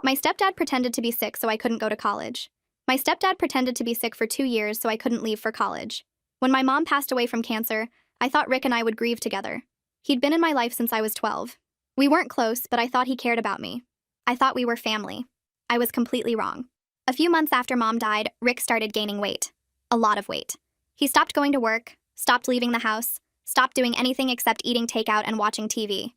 My stepdad pretended to be sick so I couldn't go to college. My stepdad pretended to be sick for 2 years so I couldn't leave for college. When my mom passed away from cancer, I thought Rick and I would grieve together. He'd been in my life since I was 12. We weren't close, but I thought he cared about me. I thought we were family. I was completely wrong. A few months after Mom died, Rick started gaining weight. A lot of weight. He stopped going to work, stopped leaving the house, stopped doing anything except eating takeout and watching TV.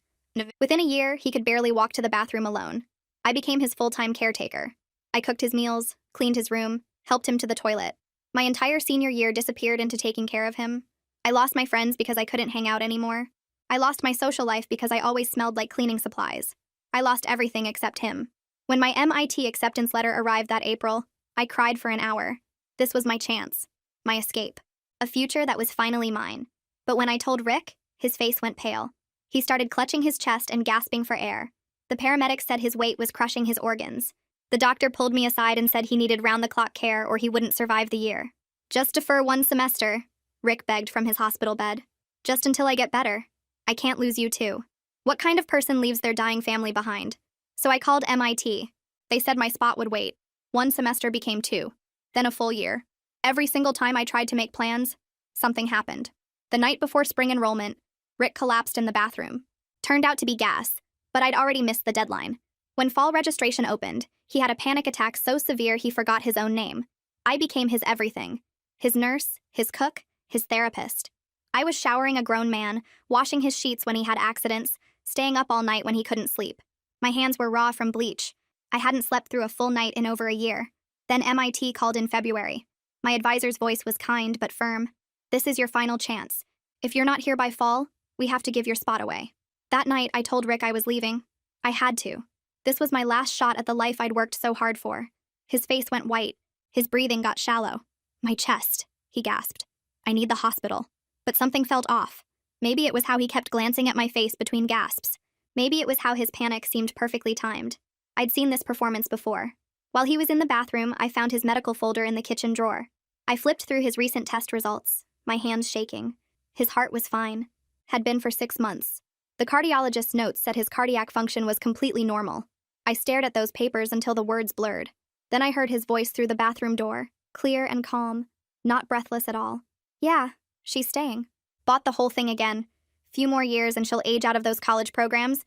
Within a year, he could barely walk to the bathroom alone. I became his full-time caretaker. I cooked his meals, cleaned his room, helped him to the toilet. My entire senior year disappeared into taking care of him. I lost my friends because I couldn't hang out anymore. I lost my social life because I always smelled like cleaning supplies. I lost everything except him. When my MIT acceptance letter arrived that April, I cried for an hour. This was my chance. My escape. A future that was finally mine. But when I told Rick, his face went pale. He started clutching his chest and gasping for air. The paramedics said his weight was crushing his organs. The doctor pulled me aside and said he needed round-the-clock care or he wouldn't survive the year. Just defer 1 semester, Rick begged from his hospital bed. Just until I get better. I can't lose you too. What kind of person leaves their dying family behind? So I called MIT. They said my spot would wait. 1 semester became 2. Then a full year. Every single time I tried to make plans, something happened. The night before spring enrollment, Rick collapsed in the bathroom. Turned out to be gas, but I'd already missed the deadline. When fall registration opened, he had a panic attack so severe he forgot his own name. I became his everything. His nurse, his cook, his therapist. I was showering a grown man, washing his sheets when he had accidents, staying up all night when he couldn't sleep. My hands were raw from bleach. I hadn't slept through a full night in over a year. Then MIT called in February. My advisor's voice was kind but firm. This is your final chance. If you're not here by fall, we have to give your spot away. That night, I told Rick I was leaving. I had to. This was my last shot at the life I'd worked so hard for. His face went white. His breathing got shallow. My chest, he gasped. I need the hospital. But something felt off. Maybe it was how he kept glancing at my face between gasps. Maybe it was how his panic seemed perfectly timed. I'd seen this performance before. While he was in the bathroom, I found his medical folder in the kitchen drawer. I flipped through his recent test results, my hands shaking. His heart was fine. Had been for 6 months. The cardiologist's notes said his cardiac function was completely normal. I stared at those papers until the words blurred. Then I heard his voice through the bathroom door, clear and calm, not breathless at all. Yeah, she's staying. Bought the whole thing again. Few more years and she'll age out of those college programs.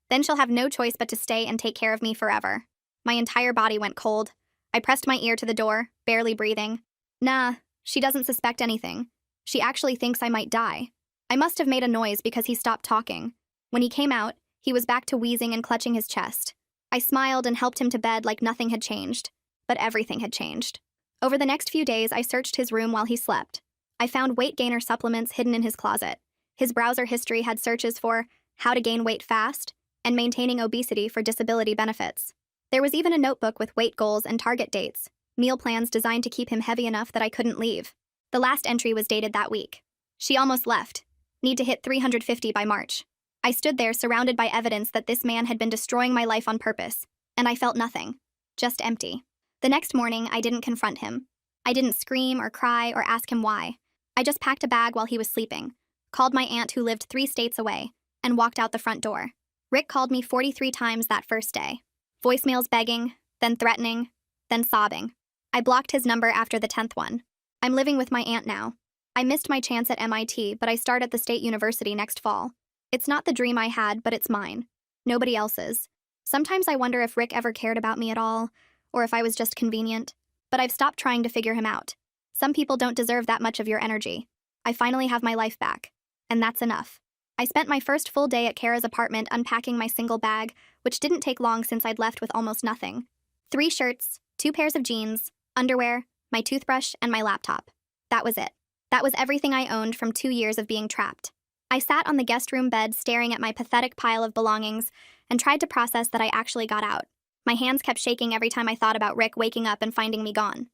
Then she'll have no choice but to stay and take care of me forever. My entire body went cold. I pressed my ear to the door, barely breathing. Nah, she doesn't suspect anything. She actually thinks I might die. I must have made a noise because he stopped talking. When he came out, he was back to wheezing and clutching his chest. I smiled and helped him to bed like nothing had changed. But everything had changed. Over the next few days, I searched his room while he slept. I found weight gainer supplements hidden in his closet. His browser history had searches for how to gain weight fast and maintaining obesity for disability benefits. There was even a notebook with weight goals and target dates, meal plans designed to keep him heavy enough that I couldn't leave. The last entry was dated that week. She almost left. Need to hit 350 by March. I stood there surrounded by evidence that this man had been destroying my life on purpose, and I felt nothing. Just empty. The next morning, I didn't confront him. I didn't scream or cry or ask him why. I just packed a bag while he was sleeping, called my aunt who lived 3 states away, and walked out the front door. Rick called me 43 times that first day. Voicemails begging, then threatening, then sobbing. I blocked his number after the 10th one. I'm living with my aunt now. I missed my chance at MIT, but I start at the state university next fall. It's not the dream I had, but it's mine. Nobody else's. Sometimes I wonder if Rick ever cared about me at all, or if I was just convenient. But I've stopped trying to figure him out. Some people don't deserve that much of your energy. I finally have my life back. And that's enough. I spent my first full day at Kara's apartment unpacking my single bag, which didn't take long since I'd left with almost nothing. 3 shirts, 2 pairs of jeans, underwear, my toothbrush, and my laptop. That was it. That was everything I owned from 2 years of being trapped. I sat on the guest room bed staring at my pathetic pile of belongings and tried to process that I actually got out. My hands kept shaking every time I thought about Rick waking up and finding me gone.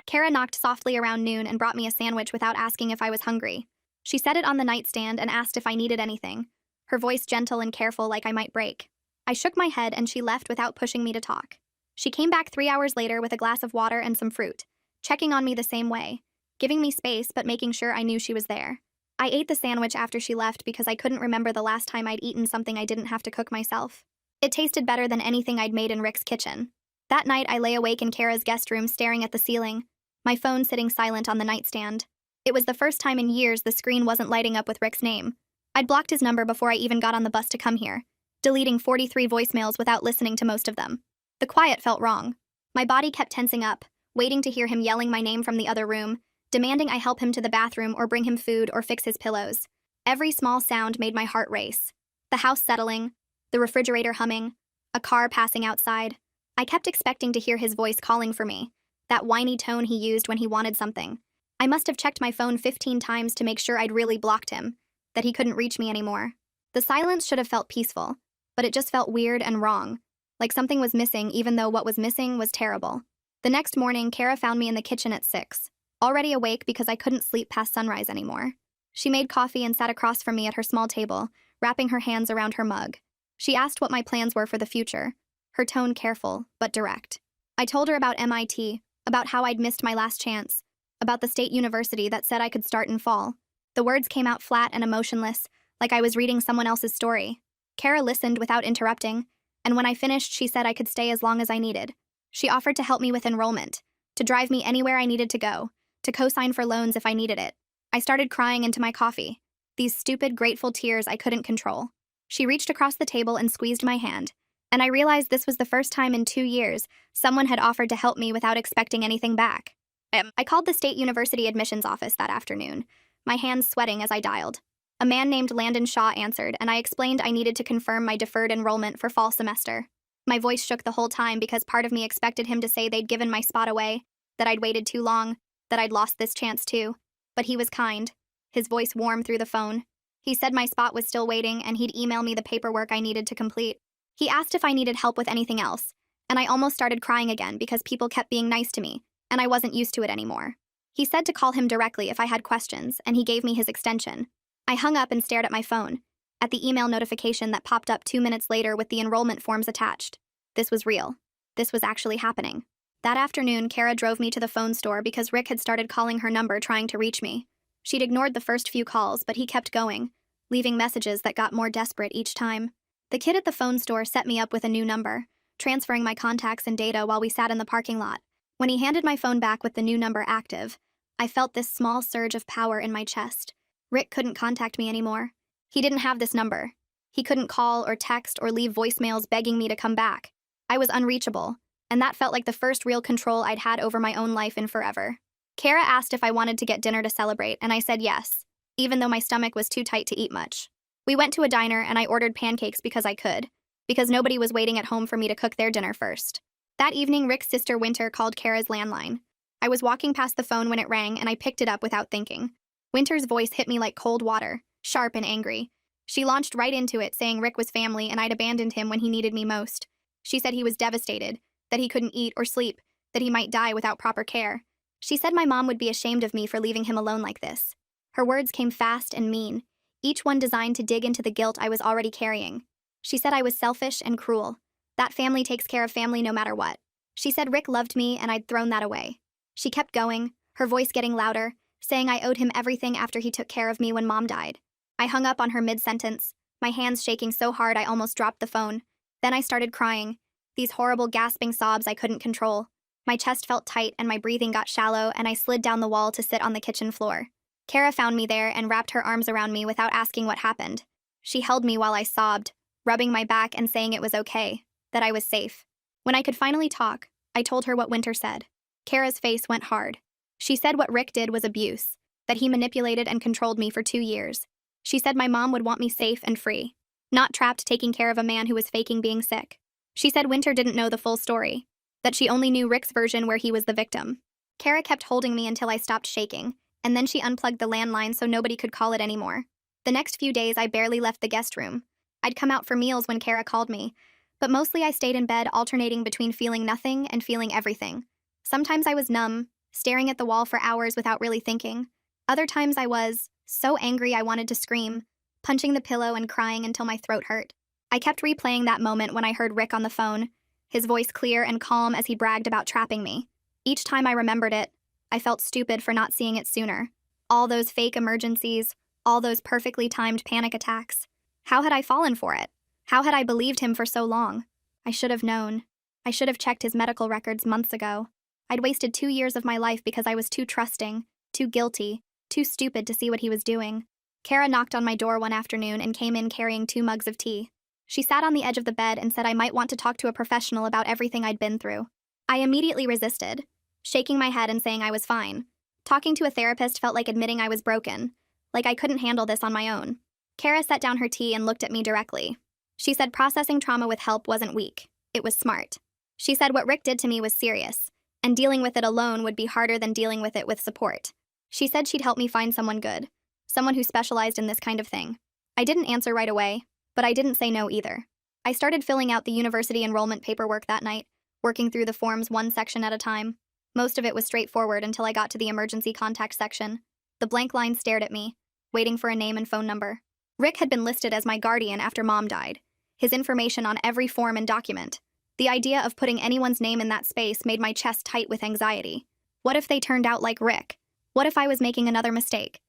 Kara knocked softly around noon and brought me a sandwich without asking if I was hungry. She set it on the nightstand and asked if I needed anything, her voice gentle and careful like I might break. I shook my head and she left without pushing me to talk. She came back 3 hours later with a glass of water and some fruit, checking on me the same way, giving me space but making sure I knew she was there. I ate the sandwich after she left because I couldn't remember the last time I'd eaten something I didn't have to cook myself. It tasted better than anything I'd made in Rick's kitchen. That night, I lay awake in Kara's guest room staring at the ceiling, my phone sitting silent on the nightstand. It was the first time in years the screen wasn't lighting up with Rick's name. I'd blocked his number before I even got on the bus to come here, deleting 43 voicemails without listening to most of them. The quiet felt wrong. My body kept tensing up, waiting to hear him yelling my name from the other room, demanding I help him to the bathroom or bring him food or fix his pillows. Every small sound made my heart race. The house settling, the refrigerator humming, a car passing outside. I kept expecting to hear his voice calling for me, that whiny tone he used when he wanted something. I must have checked my phone 15 times to make sure I'd really blocked him, that he couldn't reach me anymore. The silence should have felt peaceful, but it just felt weird and wrong, like something was missing even though what was missing was terrible. The next morning, Kara found me in the kitchen at 6, already awake because I couldn't sleep past sunrise anymore. She made coffee and sat across from me at her small table, wrapping her hands around her mug. She asked what my plans were for the future, her tone careful but direct. I told her about MIT, about how I'd missed my last chance, about the state university that said I could start in fall. The words came out flat and emotionless, like I was reading someone else's story. Kara listened without interrupting, and when I finished, she said I could stay as long as I needed. She offered to help me with enrollment, to drive me anywhere I needed to go, to co-sign for loans if I needed it. I started crying into my coffee, these stupid, grateful tears I couldn't control. She reached across the table and squeezed my hand, and I realized this was the first time in 2 years someone had offered to help me without expecting anything back. I called the state university admissions office that afternoon, my hands sweating as I dialed. A man named Landon Shaw answered, and I explained I needed to confirm my deferred enrollment for fall semester. My voice shook the whole time because part of me expected him to say they'd given my spot away, that I'd waited too long, that I'd lost this chance too. But he was kind, his voice warm through the phone. He said my spot was still waiting and he'd email me the paperwork I needed to complete. He asked if I needed help with anything else, and I almost started crying again because people kept being nice to me, and I wasn't used to it anymore. He said to call him directly if I had questions, and he gave me his extension. I hung up and stared at my phone, at the email notification that popped up 2 minutes later with the enrollment forms attached. This was real. This was actually happening. That afternoon, Kara drove me to the phone store because Rick had started calling her number trying to reach me. She'd ignored the first few calls, but he kept going, leaving messages that got more desperate each time. The kid at the phone store set me up with a new number, transferring my contacts and data while we sat in the parking lot. When he handed my phone back with the new number active, I felt this small surge of power in my chest. Rick couldn't contact me anymore. He didn't have this number. He couldn't call or text or leave voicemails begging me to come back. I was unreachable, and that felt like the first real control I'd had over my own life in forever. Kara asked if I wanted to get dinner to celebrate, and I said yes, even though my stomach was too tight to eat much. We went to a diner and I ordered pancakes because I could, because nobody was waiting at home for me to cook their dinner first. That evening, Rick's sister Winter called Kara's landline. I was walking past the phone when it rang and I picked it up without thinking. Winter's voice hit me like cold water, sharp and angry. She launched right into it, saying Rick was family and I'd abandoned him when he needed me most. She said he was devastated, that he couldn't eat or sleep, that he might die without proper care. She said my mom would be ashamed of me for leaving him alone like this. Her words came fast and mean, each one designed to dig into the guilt I was already carrying. She said I was selfish and cruel. That family takes care of family no matter what. She said Rick loved me and I'd thrown that away. She kept going, her voice getting louder, saying I owed him everything after he took care of me when Mom died. I hung up on her mid-sentence, my hands shaking so hard I almost dropped the phone. Then I started crying, these horrible gasping sobs I couldn't control. My chest felt tight and my breathing got shallow and I slid down the wall to sit on the kitchen floor. Kara found me there and wrapped her arms around me without asking what happened. She held me while I sobbed, rubbing my back and saying it was okay, that I was safe. When I could finally talk, I told her what Winter said. Kara's face went hard. She said what Rick did was abuse, that he manipulated and controlled me for 2 years. She said my mom would want me safe and free, not trapped taking care of a man who was faking being sick. She said Winter didn't know the full story, that she only knew Rick's version where he was the victim. Kara kept holding me until I stopped shaking, and then she unplugged the landline so nobody could call it anymore. The next few days, I barely left the guest room. I'd come out for meals when Kara called me, but mostly I stayed in bed, alternating between feeling nothing and feeling everything. Sometimes I was numb, staring at the wall for hours without really thinking. Other times I was so angry I wanted to scream, punching the pillow and crying until my throat hurt. I kept replaying that moment when I heard Rick on the phone, his voice clear and calm as he bragged about trapping me. Each time I remembered it, I felt stupid for not seeing it sooner. All those fake emergencies, all those perfectly timed panic attacks. How had I fallen for it? How had I believed him for so long? I should have known. I should have checked his medical records months ago. I'd wasted 2 years of my life because I was too trusting, too guilty, too stupid to see what he was doing. Kara knocked on my door one afternoon and came in carrying 2 mugs of tea. She sat on the edge of the bed and said I might want to talk to a professional about everything I'd been through. I immediately resisted, shaking my head and saying I was fine. Talking to a therapist felt like admitting I was broken, like I couldn't handle this on my own. Kara set down her tea and looked at me directly. She said processing trauma with help wasn't weak, it was smart. She said what Rick did to me was serious, and dealing with it alone would be harder than dealing with it with support. She said she'd help me find someone good, someone who specialized in this kind of thing. I didn't answer right away, but I didn't say no either. I started filling out the university enrollment paperwork that night, working through the forms one section at a time. Most of it was straightforward until I got to the emergency contact section. The blank line stared at me, waiting for a name and phone number. Rick had been listed as my guardian after Mom died. His information on every form and document. The idea of putting anyone's name in that space made my chest tight with anxiety. What if they turned out like Rick? What if I was making another mistake?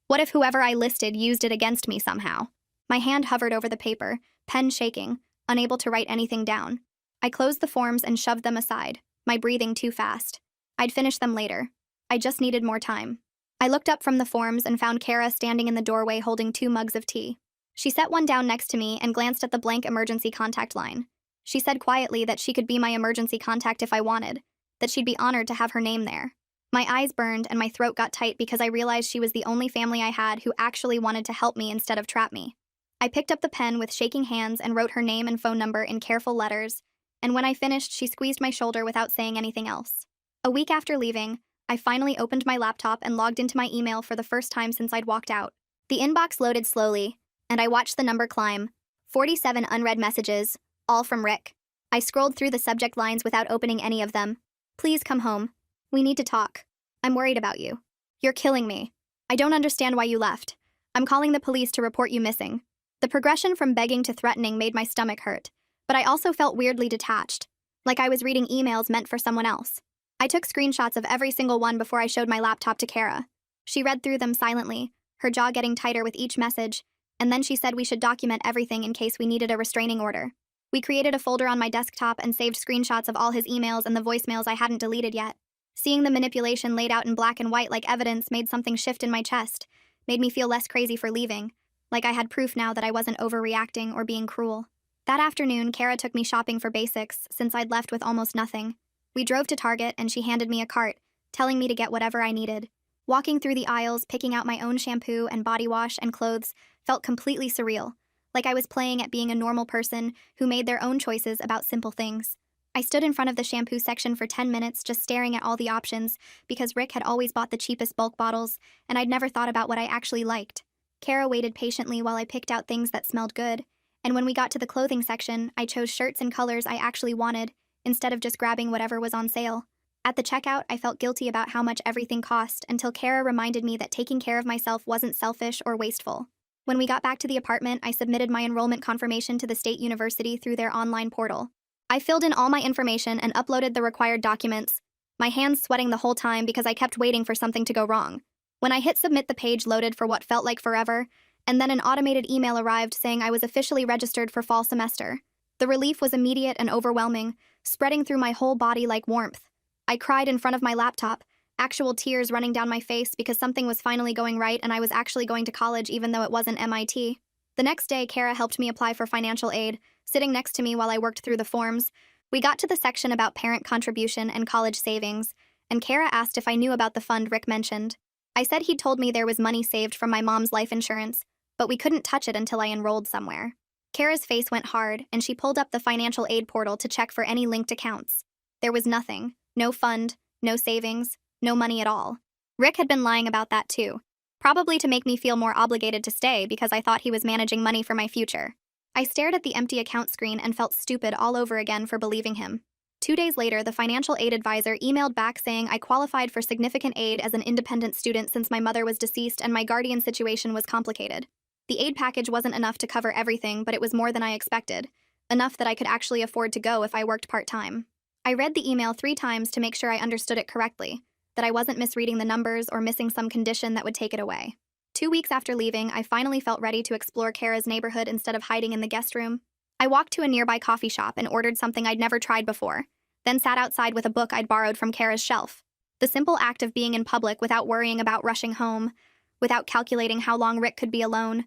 What if whoever I listed used it against me somehow? My hand hovered over the paper, pen shaking, unable to write anything down. I closed the forms and shoved them aside, my breathing too fast. I'd finish them later. I just needed more time. I looked up from the forms and found Kara standing in the doorway holding 2 mugs of tea. She set one down next to me and glanced at the blank emergency contact line. She said quietly that she could be my emergency contact if I wanted, that she'd be honored to have her name there. My eyes burned and my throat got tight because I realized she was the only family I had who actually wanted to help me instead of trap me. I picked up the pen with shaking hands and wrote her name and phone number in careful letters, and when I finished, she squeezed my shoulder without saying anything else. A week after leaving, I finally opened my laptop and logged into my email for the first time since I'd walked out. The inbox loaded slowly, and I watched the number climb. 47 unread messages, all from Rick. I scrolled through the subject lines without opening any of them. Please come home. We need to talk. I'm worried about you. You're killing me. I don't understand why you left. I'm calling the police to report you missing. The progression from begging to threatening made my stomach hurt, but I also felt weirdly detached, like I was reading emails meant for someone else. I took screenshots of every single one before I showed my laptop to Kara. She read through them silently, her jaw getting tighter with each message, and then she said we should document everything in case we needed a restraining order. We created a folder on my desktop and saved screenshots of all his emails and the voicemails I hadn't deleted yet. Seeing the manipulation laid out in black and white like evidence made something shift in my chest, made me feel less crazy for leaving, like I had proof now that I wasn't overreacting or being cruel. That afternoon, Kara took me shopping for basics since I'd left with almost nothing. We drove to Target and she handed me a cart, telling me to get whatever I needed. Walking through the aisles, picking out my own shampoo and body wash and clothes felt completely surreal, like I was playing at being a normal person who made their own choices about simple things. I stood in front of the shampoo section for 10 minutes just staring at all the options because Rick had always bought the cheapest bulk bottles and I'd never thought about what I actually liked. Kara waited patiently while I picked out things that smelled good, and when we got to the clothing section, I chose shirts and colors I actually wanted, instead of just grabbing whatever was on sale. At the checkout, I felt guilty about how much everything cost until Kara reminded me that taking care of myself wasn't selfish or wasteful. When we got back to the apartment, I submitted my enrollment confirmation to the state university through their online portal. I filled in all my information and uploaded the required documents, my hands sweating the whole time because I kept waiting for something to go wrong. When I hit submit, the page loaded for what felt like forever, and then an automated email arrived saying I was officially registered for fall semester. The relief was immediate and overwhelming, spreading through my whole body like warmth. I cried in front of my laptop, actual tears running down my face because something was finally going right and I was actually going to college even though it wasn't MIT. The next day, Kara helped me apply for financial aid, sitting next to me while I worked through the forms. We got to the section about parent contribution and college savings, and Kara asked if I knew about the fund Rick mentioned. I said he'd told me there was money saved from my mom's life insurance, but we couldn't touch it until I enrolled somewhere. Kara's face went hard, and she pulled up the financial aid portal to check for any linked accounts. There was nothing. No fund, no savings, no money at all. Rick had been lying about that too, probably to make me feel more obligated to stay because I thought he was managing money for my future. I stared at the empty account screen and felt stupid all over again for believing him. 2 days later, the financial aid advisor emailed back saying I qualified for significant aid as an independent student since my mother was deceased and my guardian situation was complicated. The aid package wasn't enough to cover everything, but it was more than I expected, enough that I could actually afford to go if I worked part-time. I read the email 3 times to make sure I understood it correctly, that I wasn't misreading the numbers or missing some condition that would take it away. 2 weeks after leaving, I finally felt ready to explore Kara's neighborhood instead of hiding in the guest room. I walked to a nearby coffee shop and ordered something I'd never tried before, then sat outside with a book I'd borrowed from Kara's shelf. The simple act of being in public without worrying about rushing home, without calculating how long Rick could be alone,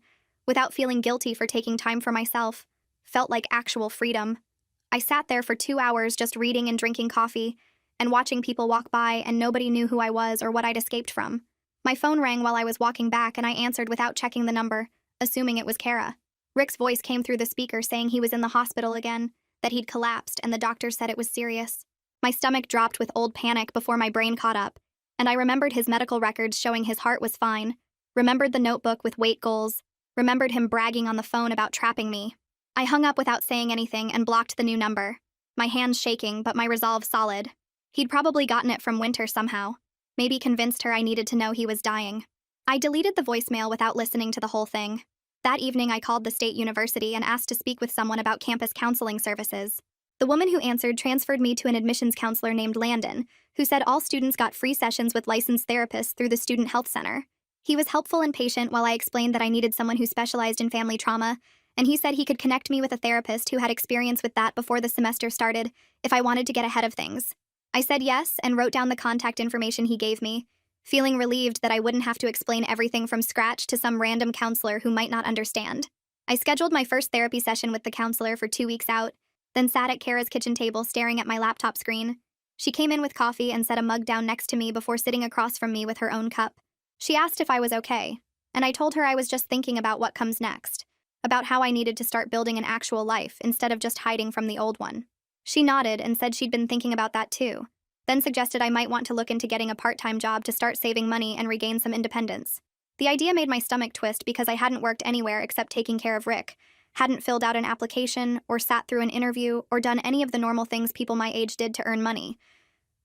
without feeling guilty for taking time for myself, felt like actual freedom. I sat there for 2 hours just reading and drinking coffee, and watching people walk by, and nobody knew who I was or what I'd escaped from. My phone rang while I was walking back, and I answered without checking the number, assuming it was Kara. Rick's voice came through the speaker saying he was in the hospital again, that he'd collapsed, and the doctor said it was serious. My stomach dropped with old panic before my brain caught up, and I remembered his medical records showing his heart was fine, remembered the notebook with weight goals, remembered him bragging on the phone about trapping me. I hung up without saying anything and blocked the new number, my hands shaking but my resolve solid. He'd probably gotten it from Winter somehow, maybe convinced her I needed to know he was dying. I deleted the voicemail without listening to the whole thing. That evening I called the state university and asked to speak with someone about campus counseling services. The woman who answered transferred me to an admissions counselor named Landon, who said all students got free sessions with licensed therapists through the Student Health Center. He was helpful and patient while I explained that I needed someone who specialized in family trauma, and he said he could connect me with a therapist who had experience with that before the semester started if I wanted to get ahead of things. I said yes and wrote down the contact information he gave me, feeling relieved that I wouldn't have to explain everything from scratch to some random counselor who might not understand. I scheduled my first therapy session with the counselor for 2 weeks out, then sat at Kara's kitchen table staring at my laptop screen. She came in with coffee and set a mug down next to me before sitting across from me with her own cup. She asked if I was okay, and I told her I was just thinking about what comes next, about how I needed to start building an actual life instead of just hiding from the old one. She nodded and said she'd been thinking about that too, then suggested I might want to look into getting a part-time job to start saving money and regain some independence. The idea made my stomach twist because I hadn't worked anywhere except taking care of Rick, hadn't filled out an application or sat through an interview or done any of the normal things people my age did to earn money.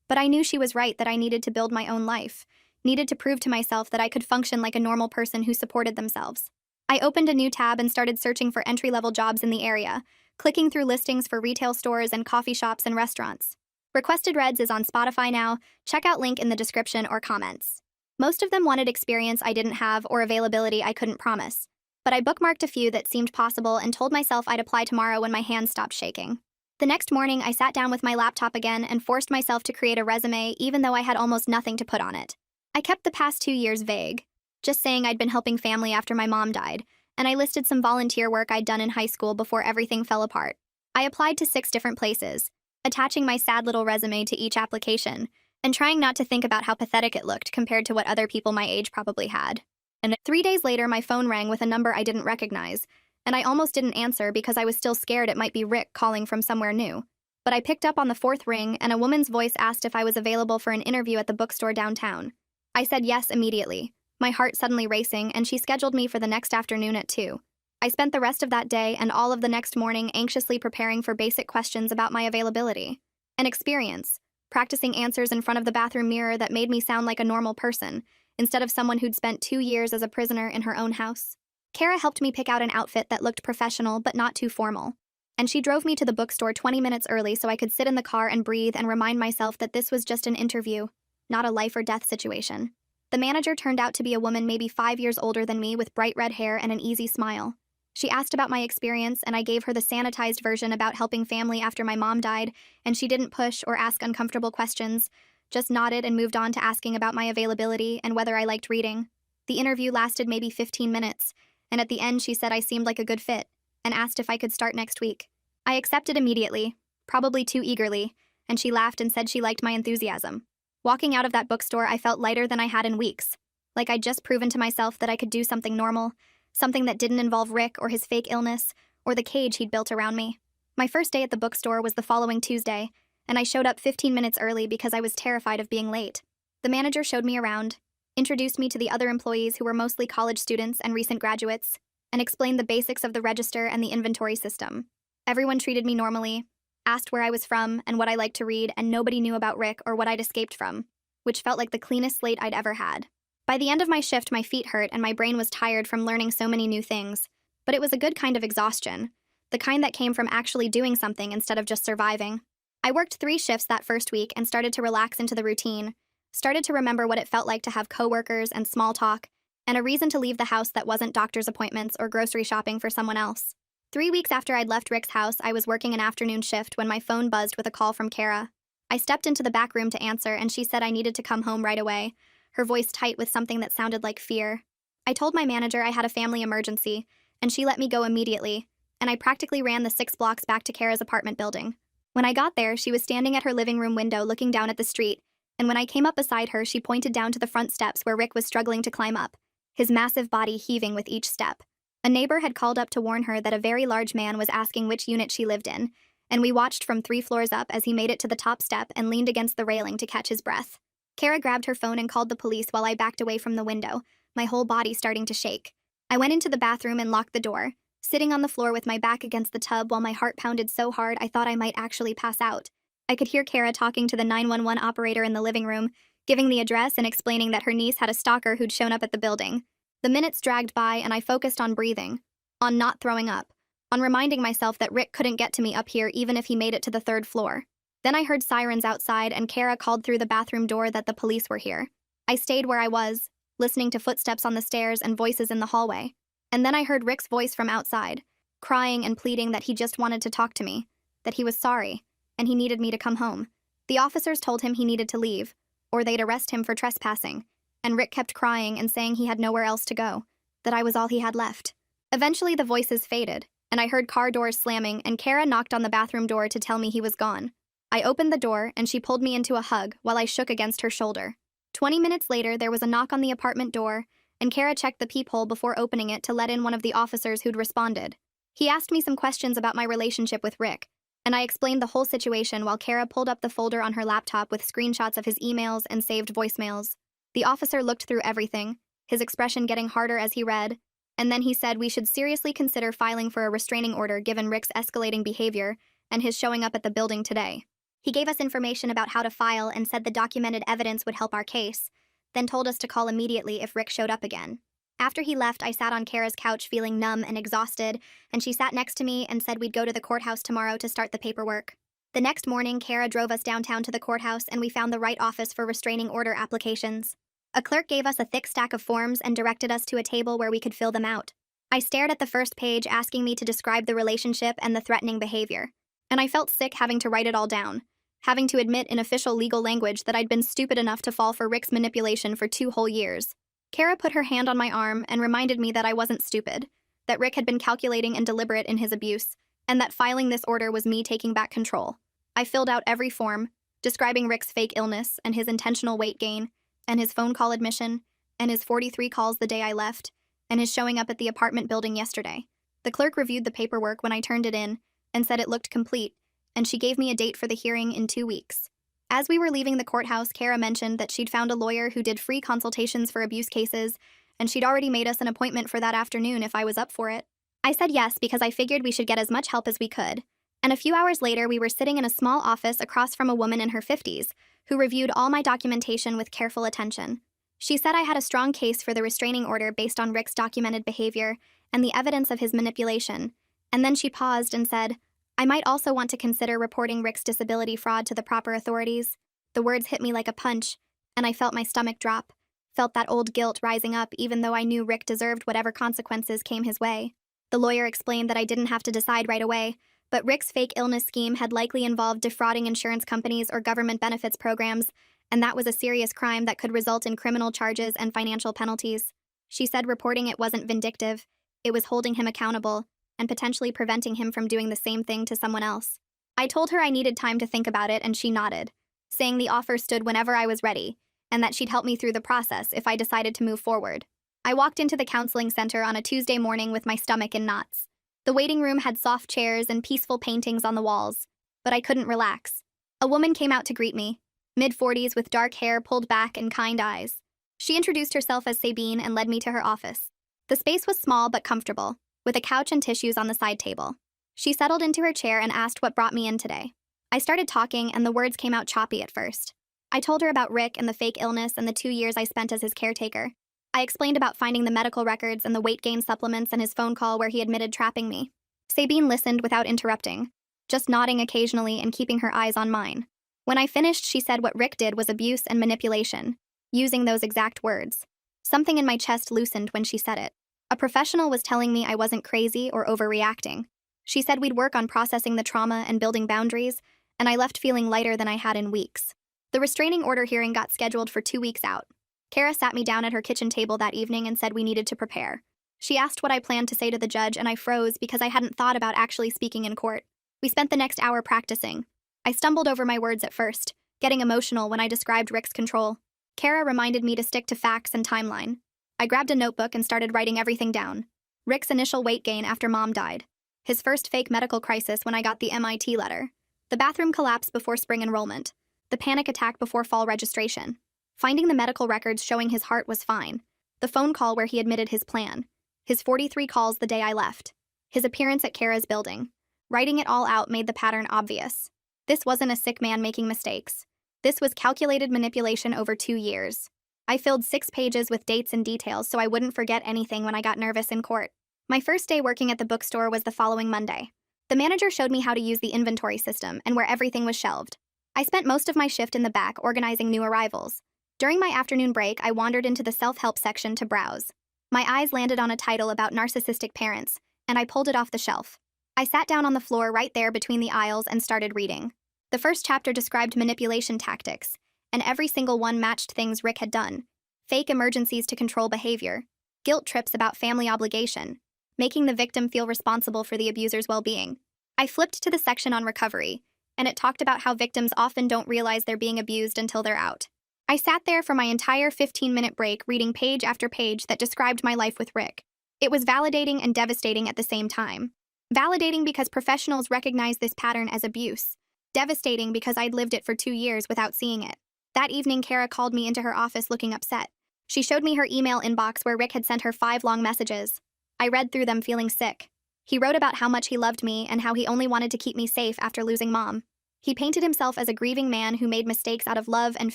But I knew she was right that I needed to build my own life, needed to prove to myself that I could function like a normal person who supported themselves. I opened a new tab and started searching for entry-level jobs in the area, clicking through listings for retail stores and coffee shops and restaurants. Requested Reds is on Spotify now. Check out link in the description or comments. Most of them wanted experience I didn't have or availability I couldn't promise, but I bookmarked a few that seemed possible and told myself I'd apply tomorrow when my hands stopped shaking. The next morning, I sat down with my laptop again and forced myself to create a resume even though I had almost nothing to put on it. I kept the past 2 years vague, just saying I'd been helping family after my mom died, and I listed some volunteer work I'd done in high school before everything fell apart. I applied to 6 different places, attaching my sad little resume to each application, and trying not to think about how pathetic it looked compared to what other people my age probably had. And 3 days later, my phone rang with a number I didn't recognize, and I almost didn't answer because I was still scared it might be Rick calling from somewhere new. But I picked up on the 4th ring, and a woman's voice asked if I was available for an interview at the bookstore downtown. I said yes immediately, my heart suddenly racing, and she scheduled me for the next afternoon at 2. I spent the rest of that day and all of the next morning anxiously preparing for basic questions about my availability. An experience, practicing answers in front of the bathroom mirror that made me sound like a normal person, instead of someone who'd spent 2 years as a prisoner in her own house. Kara helped me pick out an outfit that looked professional but not too formal, and she drove me to the bookstore 20 minutes early so I could sit in the car and breathe and remind myself that this was just an interview, not a life or death situation. The manager turned out to be a woman maybe 5 years older than me with bright red hair and an easy smile. She asked about my experience, and I gave her the sanitized version about helping family after my mom died, and she didn't push or ask uncomfortable questions, just nodded and moved on to asking about my availability and whether I liked reading. The interview lasted maybe 15 minutes, and at the end she said I seemed like a good fit, and asked if I could start next week. I accepted immediately, probably too eagerly, and she laughed and said she liked my enthusiasm. Walking out of that bookstore, I felt lighter than I had in weeks, like I'd just proven to myself that I could do something normal, something that didn't involve Rick or his fake illness, or the cage he'd built around me. My first day at the bookstore was the following Tuesday, and I showed up 15 minutes early because I was terrified of being late. The manager showed me around, introduced me to the other employees who were mostly college students and recent graduates, and explained the basics of the register and the inventory system. Everyone treated me normally, asked where I was from and what I liked to read, and nobody knew about Rick or what I'd escaped from, which felt like the cleanest slate I'd ever had. By the end of my shift, my feet hurt and my brain was tired from learning so many new things, but it was a good kind of exhaustion, the kind that came from actually doing something instead of just surviving. I worked 3 shifts that first week and started to relax into the routine, started to remember what it felt like to have coworkers and small talk, and a reason to leave the house that wasn't doctor's appointments or grocery shopping for someone else. 3 weeks after I'd left Rick's house, I was working an afternoon shift when my phone buzzed with a call from Kara. I stepped into the back room to answer, and she said I needed to come home right away, her voice tight with something that sounded like fear. I told my manager I had a family emergency, and she let me go immediately, and I practically ran the 6 blocks back to Kara's apartment building. When I got there, she was standing at her living room window looking down at the street, and when I came up beside her, she pointed down to the front steps where Rick was struggling to climb up, his massive body heaving with each step. A neighbor had called up to warn her that a very large man was asking which unit she lived in, and we watched from 3 floors up as he made it to the top step and leaned against the railing to catch his breath. Kara grabbed her phone and called the police while I backed away from the window, my whole body starting to shake. I went into the bathroom and locked the door, sitting on the floor with my back against the tub while my heart pounded so hard I thought I might actually pass out. I could hear Kara talking to the 911 operator in the living room, giving the address and explaining that her niece had a stalker who'd shown up at the building. The minutes dragged by and I focused on breathing, on not throwing up, on reminding myself that Rick couldn't get to me up here even if he made it to the 3rd floor. Then I heard sirens outside and Kara called through the bathroom door that the police were here. I stayed where I was, listening to footsteps on the stairs and voices in the hallway. And then I heard Rick's voice from outside, crying and pleading that he just wanted to talk to me, that he was sorry, and he needed me to come home. The officers told him he needed to leave, or they'd arrest him for trespassing, and Rick kept crying and saying he had nowhere else to go, that I was all he had left. Eventually the voices faded, and I heard car doors slamming, and Kara knocked on the bathroom door to tell me he was gone. I opened the door, and she pulled me into a hug while I shook against her shoulder. 20 minutes later, there was a knock on the apartment door, and Kara checked the peephole before opening it to let in one of the officers who'd responded. He asked me some questions about my relationship with Rick, and I explained the whole situation while Kara pulled up the folder on her laptop with screenshots of his emails and saved voicemails. The officer looked through everything, his expression getting harder as he read, and then he said we should seriously consider filing for a restraining order given Rick's escalating behavior and his showing up at the building today. He gave us information about how to file and said the documented evidence would help our case, then told us to call immediately if Rick showed up again. After he left, I sat on Kara's couch feeling numb and exhausted, and she sat next to me and said we'd go to the courthouse tomorrow to start the paperwork. The next morning, Kara drove us downtown to the courthouse and we found the right office for restraining order applications. A clerk gave us a thick stack of forms and directed us to a table where we could fill them out. I stared at the first page asking me to describe the relationship and the threatening behavior, and I felt sick having to write it all down, having to admit in official legal language that I'd been stupid enough to fall for Rick's manipulation for 2 whole years. Kara put her hand on my arm and reminded me that I wasn't stupid, that Rick had been calculating and deliberate in his abuse, and that filing this order was me taking back control. I filled out every form, describing Rick's fake illness and his intentional weight gain, and his phone call admission, and his 43 calls the day I left, and his showing up at the apartment building yesterday. The clerk reviewed the paperwork when I turned it in and said it looked complete, and she gave me a date for the hearing in 2 weeks. As we were leaving the courthouse, Kara mentioned that she'd found a lawyer who did free consultations for abuse cases, and she'd already made us an appointment for that afternoon if I was up for it. I said yes because I figured we should get as much help as we could. And a few hours later, we were sitting in a small office across from a woman in her 50s, who reviewed all my documentation with careful attention. She said I had a strong case for the restraining order based on Rick's documented behavior and the evidence of his manipulation, and then she paused and said, I might also want to consider reporting Rick's disability fraud to the proper authorities. The words hit me like a punch, and I felt my stomach drop, felt that old guilt rising up even though I knew Rick deserved whatever consequences came his way. The lawyer explained that I didn't have to decide right away, but Rick's fake illness scheme had likely involved defrauding insurance companies or government benefits programs, and that was a serious crime that could result in criminal charges and financial penalties. She said reporting it wasn't vindictive, it was holding him accountable, and potentially preventing him from doing the same thing to someone else. I told her I needed time to think about it, and she nodded, saying the offer stood whenever I was ready, and that she'd help me through the process if I decided to move forward. I walked into the counseling center on a Tuesday morning with my stomach in knots. The waiting room had soft chairs and peaceful paintings on the walls, but I couldn't relax. A woman came out to greet me, mid-40s with dark hair pulled back and kind eyes. She introduced herself as Sabine and led me to her office. The space was small but comfortable, with a couch and tissues on the side table. She settled into her chair and asked what brought me in today. I started talking, and the words came out choppy at first. I told her about Rick and the fake illness and the 2 years I spent as his caretaker. I explained about finding the medical records and the weight gain supplements and his phone call where he admitted trapping me. Sabine listened without interrupting, just nodding occasionally and keeping her eyes on mine. When I finished, she said what Rick did was abuse and manipulation, using those exact words. Something in my chest loosened when she said it. A professional was telling me I wasn't crazy or overreacting. She said we'd work on processing the trauma and building boundaries, and I left feeling lighter than I had in weeks. The restraining order hearing got scheduled for 2 weeks out. Kara sat me down at her kitchen table that evening and said we needed to prepare. She asked what I planned to say to the judge, and I froze because I hadn't thought about actually speaking in court. We spent the next hour practicing. I stumbled over my words at first, getting emotional when I described Rick's control. Kara reminded me to stick to facts and timeline. I grabbed a notebook and started writing everything down. Rick's initial weight gain after Mom died. His first fake medical crisis when I got the MIT letter. The bathroom collapse before spring enrollment. The panic attack before fall registration. Finding the medical records showing his heart was fine. The phone call where he admitted his plan. His 43 calls the day I left. His appearance at Kara's building. Writing it all out made the pattern obvious. This wasn't a sick man making mistakes. This was calculated manipulation over 2 years. I filled 6 pages with dates and details so I wouldn't forget anything when I got nervous in court. My first day working at the bookstore was the following Monday. The manager showed me how to use the inventory system and where everything was shelved. I spent most of my shift in the back organizing new arrivals. During my afternoon break, I wandered into the self-help section to browse. My eyes landed on a title about narcissistic parents, and I pulled it off the shelf. I sat down on the floor right there between the aisles and started reading. The first chapter described manipulation tactics, and every single one matched things Rick had done. Fake emergencies to control behavior, guilt trips about family obligation, making the victim feel responsible for the abuser's well-being. I flipped to the section on recovery, and it talked about how victims often don't realize they're being abused until they're out. I sat there for my entire 15-minute break reading page after page that described my life with Rick. It was validating and devastating at the same time. Validating because professionals recognize this pattern as abuse. Devastating because I'd lived it for 2 years without seeing it. That evening, Kara called me into her office looking upset. She showed me her email inbox where Rick had sent her 5 long messages. I read through them feeling sick. He wrote about how much he loved me and how he only wanted to keep me safe after losing Mom. He painted himself as a grieving man who made mistakes out of love and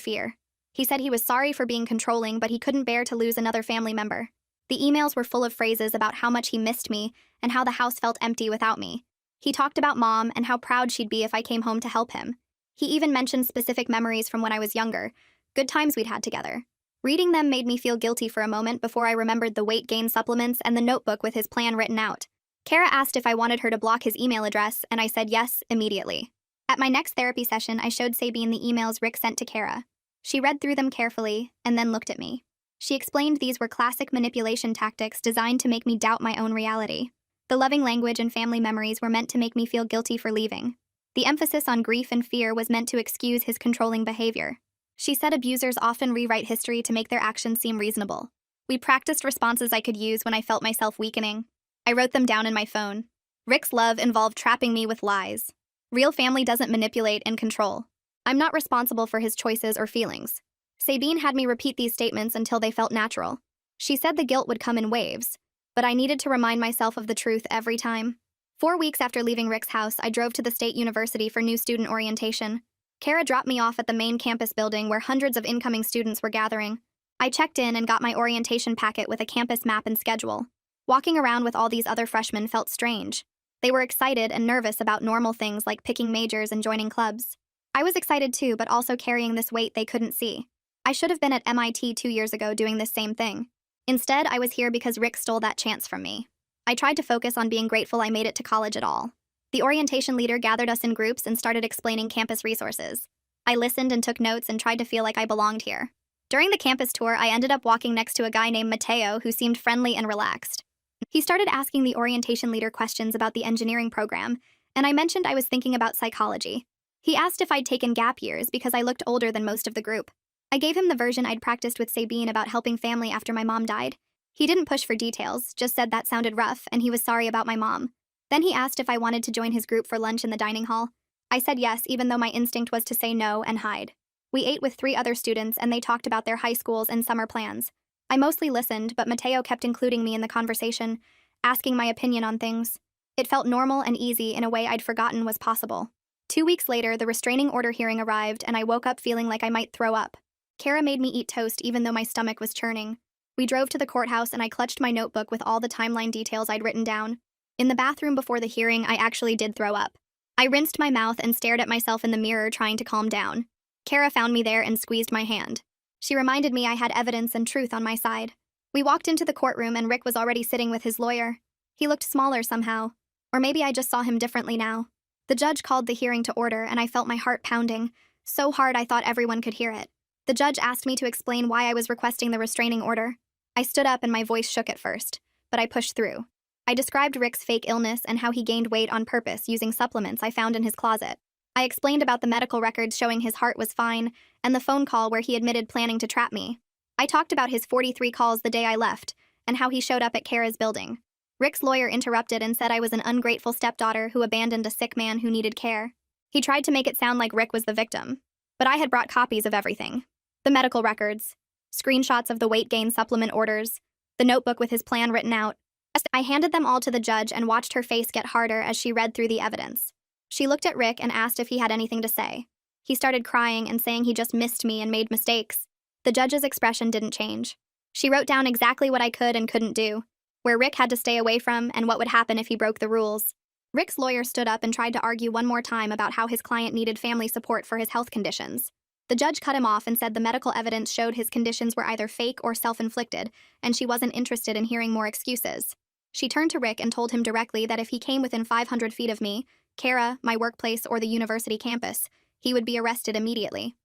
fear. He said he was sorry for being controlling, but he couldn't bear to lose another family member. The emails were full of phrases about how much he missed me and how the house felt empty without me. He talked about Mom and how proud she'd be if I came home to help him. He even mentioned specific memories from when I was younger, good times we'd had together. Reading them made me feel guilty for a moment before I remembered the weight gain supplements and the notebook with his plan written out. Kara asked if I wanted her to block his email address, and I said yes, immediately. At my next therapy session, I showed Sabine the emails Rick sent to Kara. She read through them carefully, and then looked at me. She explained these were classic manipulation tactics designed to make me doubt my own reality. The loving language and family memories were meant to make me feel guilty for leaving. The emphasis on grief and fear was meant to excuse his controlling behavior. She said abusers often rewrite history to make their actions seem reasonable. We practiced responses I could use when I felt myself weakening. I wrote them down in my phone. Rick's love involved trapping me with lies. Real family doesn't manipulate and control. I'm not responsible for his choices or feelings. Sabine had me repeat these statements until they felt natural. She said the guilt would come in waves, but I needed to remind myself of the truth every time. 4 weeks after leaving Rick's house, I drove to the State University for new student orientation. Kara dropped me off at the main campus building where hundreds of incoming students were gathering. I checked in and got my orientation packet with a campus map and schedule. Walking around with all these other freshmen felt strange. They were excited and nervous about normal things like picking majors and joining clubs. I was excited too, but also carrying this weight they couldn't see. I should have been at MIT 2 years ago doing this same thing. Instead, I was here because Rick stole that chance from me. I tried to focus on being grateful I made it to college at all. The orientation leader gathered us in groups and started explaining campus resources. I listened and took notes and tried to feel like I belonged here. During the campus tour, I ended up walking next to a guy named Mateo who seemed friendly and relaxed. He started asking the orientation leader questions about the engineering program, and I mentioned I was thinking about psychology. He asked if I'd taken gap years because I looked older than most of the group. I gave him the version I'd practiced with Sabine about helping family after my mom died. He didn't push for details, just said that sounded rough and he was sorry about my mom. Then he asked if I wanted to join his group for lunch in the dining hall. I said yes, even though my instinct was to say no and hide. We ate with 3 other students and they talked about their high schools and summer plans. I mostly listened, but Mateo kept including me in the conversation, asking my opinion on things. It felt normal and easy in a way I'd forgotten was possible. 2 weeks later, the restraining order hearing arrived and I woke up feeling like I might throw up. Kara made me eat toast even though my stomach was churning. We drove to the courthouse and I clutched my notebook with all the timeline details I'd written down. In the bathroom before the hearing, I actually did throw up. I rinsed my mouth and stared at myself in the mirror trying to calm down. Kara found me there and squeezed my hand. She reminded me I had evidence and truth on my side. We walked into the courtroom and Rick was already sitting with his lawyer. He looked smaller somehow. Or maybe I just saw him differently now. The judge called the hearing to order, and I felt my heart pounding, so hard I thought everyone could hear it. The judge asked me to explain why I was requesting the restraining order. I stood up and my voice shook at first, but I pushed through. I described Rick's fake illness and how he gained weight on purpose using supplements I found in his closet. I explained about the medical records showing his heart was fine and the phone call where he admitted planning to trap me. I talked about his 43 calls the day I left and how he showed up at Kara's building. Rick's lawyer interrupted and said I was an ungrateful stepdaughter who abandoned a sick man who needed care. He tried to make it sound like Rick was the victim, but I had brought copies of everything. The medical records, screenshots of the weight gain supplement orders, the notebook with his plan written out. I handed them all to the judge and watched her face get harder as she read through the evidence. She looked at Rick and asked if he had anything to say. He started crying and saying he just missed me and made mistakes. The judge's expression didn't change. She wrote down exactly what I could and couldn't do, where Rick had to stay away from and what would happen if he broke the rules. Rick's lawyer stood up and tried to argue one more time about how his client needed family support for his health conditions. The judge cut him off and said the medical evidence showed his conditions were either fake or self-inflicted, and she wasn't interested in hearing more excuses. She turned to Rick and told him directly that if he came within 500 feet of me, Kara, my workplace, or the university campus, he would be arrested immediately.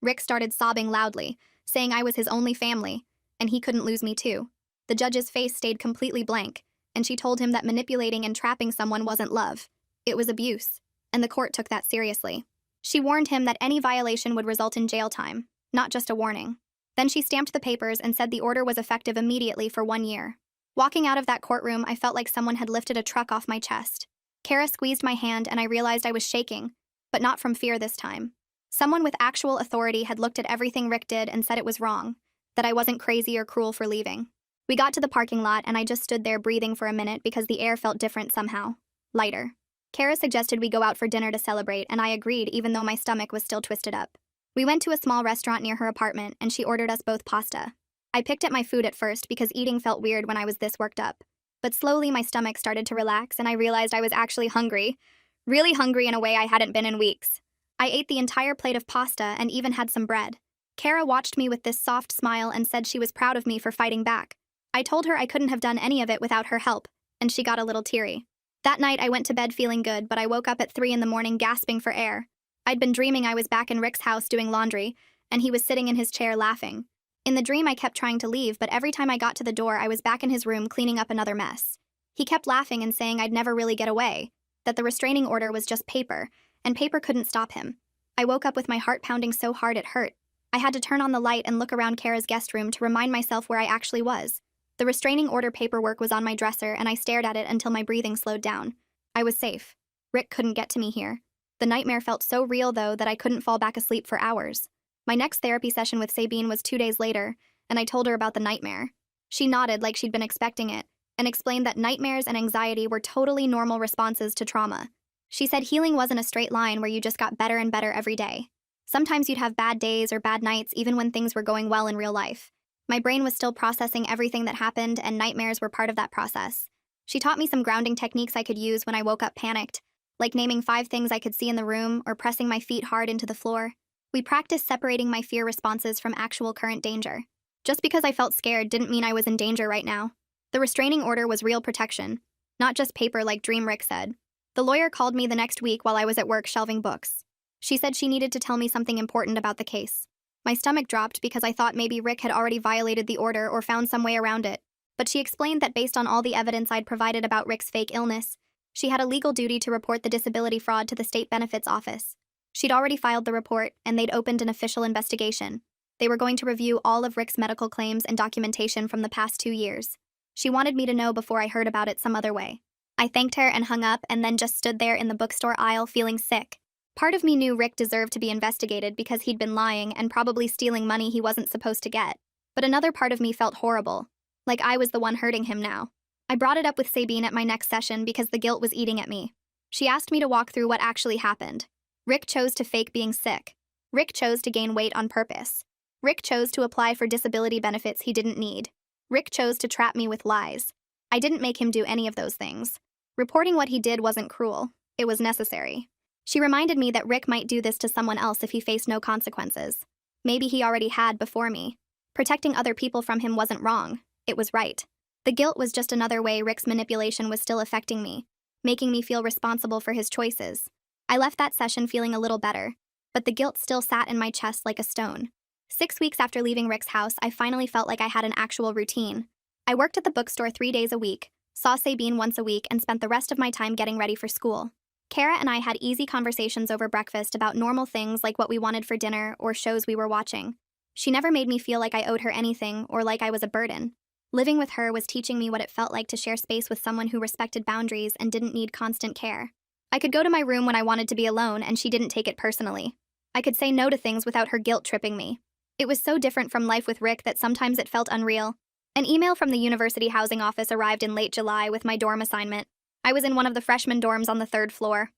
Rick started sobbing loudly, saying I was his only family, and he couldn't lose me too. The judge's face stayed completely blank, and she told him that manipulating and trapping someone wasn't love. It was abuse, and the court took that seriously. She warned him that any violation would result in jail time, not just a warning. Then she stamped the papers and said the order was effective immediately for 1 year. Walking out of that courtroom, I felt like someone had lifted a truck off my chest. Kara squeezed my hand and I realized I was shaking, but not from fear this time. Someone with actual authority had looked at everything Rick did and said it was wrong, that I wasn't crazy or cruel for leaving. We got to the parking lot and I just stood there breathing for a minute because the air felt different somehow. Lighter. Kara suggested we go out for dinner to celebrate, and I agreed even though my stomach was still twisted up. We went to a small restaurant near her apartment, and she ordered us both pasta. I picked at my food at first because eating felt weird when I was this worked up. But slowly my stomach started to relax, and I realized I was actually hungry. Really hungry in a way I hadn't been in weeks. I ate the entire plate of pasta and even had some bread. Kara watched me with this soft smile and said she was proud of me for fighting back. I told her I couldn't have done any of it without her help, and she got a little teary. That night, I went to bed feeling good, but I woke up at 3 in the morning gasping for air. I'd been dreaming I was back in Rick's house doing laundry, and he was sitting in his chair laughing. In the dream, I kept trying to leave, but every time I got to the door, I was back in his room cleaning up another mess. He kept laughing and saying I'd never really get away, that the restraining order was just paper, and paper couldn't stop him. I woke up with my heart pounding so hard it hurt. I had to turn on the light and look around Kara's guest room to remind myself where I actually was. The restraining order paperwork was on my dresser, and I stared at it until my breathing slowed down. I was safe. Rick couldn't get to me here. The nightmare felt so real, though, that I couldn't fall back asleep for hours. My next therapy session with Sabine was 2 days later, and I told her about the nightmare. She nodded like she'd been expecting it, and explained that nightmares and anxiety were totally normal responses to trauma. She said healing wasn't a straight line where you just got better and better every day. Sometimes you'd have bad days or bad nights even when things were going well in real life. My brain was still processing everything that happened, and nightmares were part of that process. She taught me some grounding techniques I could use when I woke up panicked, like naming 5 things I could see in the room or pressing my feet hard into the floor. We practiced separating my fear responses from actual current danger. Just because I felt scared didn't mean I was in danger right now. The restraining order was real protection, not just paper like Dream Rick said. The lawyer called me the next week while I was at work shelving books. She said she needed to tell me something important about the case. My stomach dropped because I thought maybe Rick had already violated the order or found some way around it. But she explained that based on all the evidence I'd provided about Rick's fake illness, she had a legal duty to report the disability fraud to the state benefits office. She'd already filed the report, and they'd opened an official investigation. They were going to review all of Rick's medical claims and documentation from the past 2 years. She wanted me to know before I heard about it some other way. I thanked her and hung up, and then just stood there in the bookstore aisle feeling sick. Part of me knew Rick deserved to be investigated because he'd been lying and probably stealing money he wasn't supposed to get. But another part of me felt horrible, like I was the one hurting him now. I brought it up with Sabine at my next session because the guilt was eating at me. She asked me to walk through what actually happened. Rick chose to fake being sick. Rick chose to gain weight on purpose. Rick chose to apply for disability benefits he didn't need. Rick chose to trap me with lies. I didn't make him do any of those things. Reporting what he did wasn't cruel. It was necessary. She reminded me that Rick might do this to someone else if he faced no consequences. Maybe he already had before me. Protecting other people from him wasn't wrong. It was right. The guilt was just another way Rick's manipulation was still affecting me. making me feel responsible for his choices. I left that session feeling a little better, but the guilt still sat in my chest like a stone. 6 weeks after leaving Rick's house, I finally felt like I had an actual routine. I worked at the bookstore 3 days a week, saw Sabine once a week, and spent the rest of my time getting ready for school. Kara and I had easy conversations over breakfast about normal things like what we wanted for dinner or shows we were watching. She never made me feel like I owed her anything or like I was a burden. Living with her was teaching me what it felt like to share space with someone who respected boundaries and didn't need constant care. I could go to my room when I wanted to be alone, and she didn't take it personally. I could say no to things without her guilt tripping me. It was so different from life with Rick that sometimes it felt unreal. An email from the university housing office arrived in late July with my dorm assignment. I was in one of the freshman dorms on the 3rd floor.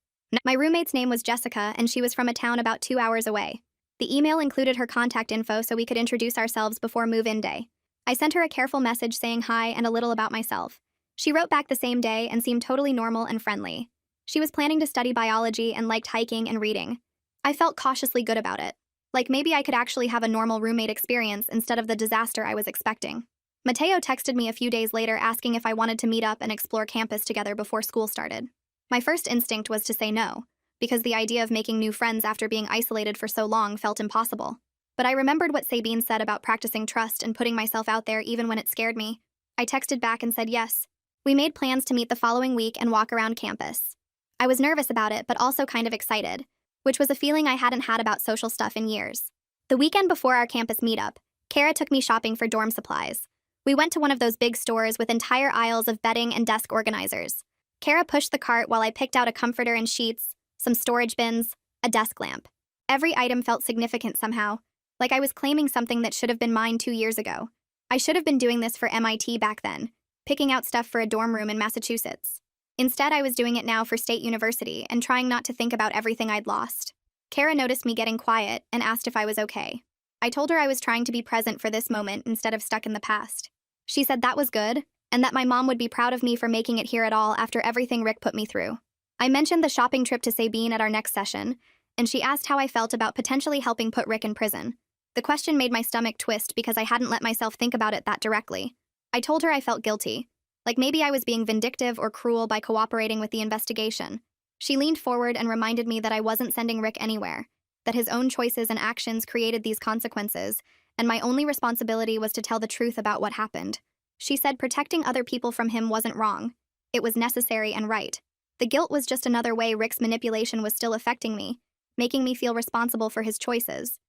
My roommate's name was Jessica, and she was from a town about 2 hours away. The email included her contact info so we could introduce ourselves before move-in day. I sent her a careful message saying hi and a little about myself. She wrote back the same day and seemed totally normal and friendly. She was planning to study biology and liked hiking and reading. I felt cautiously good about it. Like maybe I could actually have a normal roommate experience instead of the disaster I was expecting. Mateo texted me a few days later asking if I wanted to meet up and explore campus together before school started. My first instinct was to say no, because the idea of making new friends after being isolated for so long felt impossible. But I remembered what Sabine said about practicing trust and putting myself out there even when it scared me. I texted back and said yes. We made plans to meet the following week and walk around campus. I was nervous about it, but also kind of excited, which was a feeling I hadn't had about social stuff in years. The weekend before our campus meetup, Kara took me shopping for dorm supplies. We went to one of those big stores with entire aisles of bedding and desk organizers. Kara pushed the cart while I picked out a comforter and sheets, some storage bins, a desk lamp. Every item felt significant somehow, like I was claiming something that should have been mine 2 years ago. I should have been doing this for MIT back then, picking out stuff for a dorm room in Massachusetts. Instead, I was doing it now for State University and trying not to think about everything I'd lost. Kara noticed me getting quiet and asked if I was okay. I told her I was trying to be present for this moment instead of stuck in the past. She said that was good, and that my mom would be proud of me for making it here at all after everything Rick put me through. I mentioned the shopping trip to Sabine at our next session, and she asked how I felt about potentially helping put Rick in prison. The question made my stomach twist because I hadn't let myself think about it that directly. I told her I felt guilty, like maybe I was being vindictive or cruel by cooperating with the investigation. She leaned forward and reminded me that I wasn't sending Rick anywhere, that his own choices and actions created these consequences, and my only responsibility was to tell the truth about what happened. She said protecting other people from him wasn't wrong. It was necessary and right. The guilt was just another way Rick's manipulation was still affecting me, making me feel responsible for his choices.